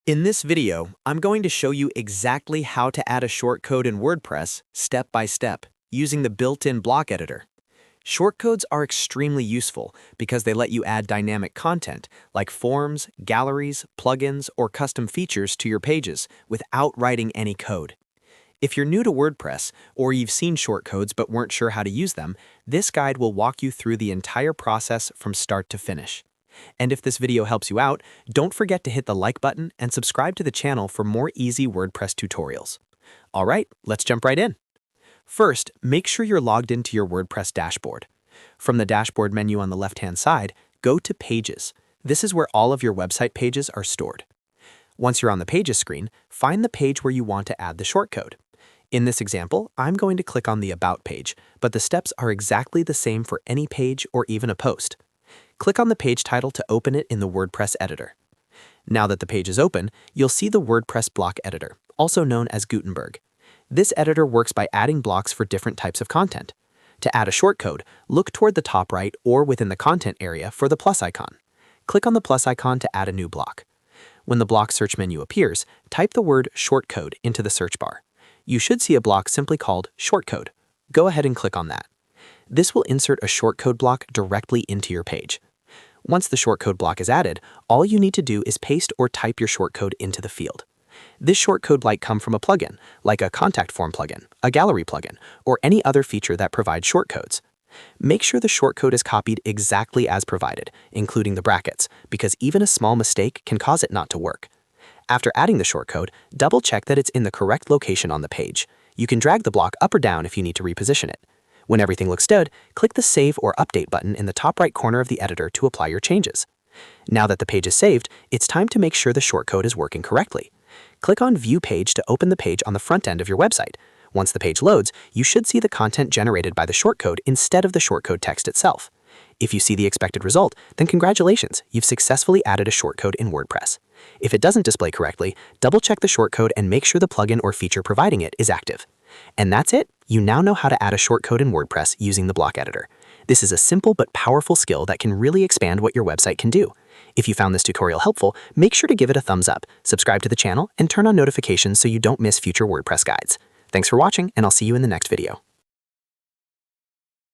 In this video, I'm going to show you exactly how to add a shortcode in WordPress step by step using the built-in block editor. Shortcodes are extremely useful because they let you add dynamic content like forms, galleries, plugins, or custom features to your pages without writing any code. If you're new to WordPress or you've seen shortcodes but weren't sure how to use them, this guide will walk you through the entire process from start to finish. And if this video helps you out, don't forget to hit the like button and subscribe to the channel for more easy WordPress tutorials. All right, let's jump right in. First, make sure you're logged into your WordPress dashboard. From the dashboard menu on the left-hand side, go to Pages. This is where all of your website pages are stored. Once you're on the Pages screen, find the page where you want to add the shortcode. In this example, I'm going to click on the About page, but the steps are exactly the same for any page or even a post. Click on the page title to open it in the WordPress editor. Now that the page is open, you'll see the WordPress block editor, also known as Gutenberg. This editor works by adding blocks for different types of content. To add a shortcode, look toward the top right or within the content area for the plus icon. Click on the plus icon to add a new block. When the block search menu appears, type the word shortcode into the search bar. You should see a block simply called shortcode. Go ahead and click on that. This will insert a shortcode block directly into your page. Once the shortcode block is added, all you need to do is paste or type your shortcode into the field. This shortcode might come from a plugin, like a contact form plugin, a gallery plugin, or any other feature that provides shortcodes. Make sure the shortcode is copied exactly as provided, including the brackets, because even a small mistake can cause it not to work. After adding the shortcode, double-check that it's in the correct location on the page. You can drag the block up or down if you need to reposition it. When everything looks good, click the Save or Update button in the top right corner of the editor to apply your changes. Now that the page is saved, it's time to make sure the shortcode is working correctly. Click on View Page to open the page on the front end of your website. Once the page loads, you should see the content generated by the shortcode instead of the shortcode text itself. If you see the expected result, then congratulations, you've successfully added a shortcode in WordPress. If it doesn't display correctly, double-check the shortcode and make sure the plugin or feature providing it is active. And that's it. You now know how to add a shortcode in WordPress using the block editor. This is a simple but powerful skill that can really expand what your website can do. If you found this tutorial helpful, make sure to give it a thumbs up, subscribe to the channel, and turn on notifications so you don't miss future WordPress guides. Thanks for watching, and I'll see you in the next video.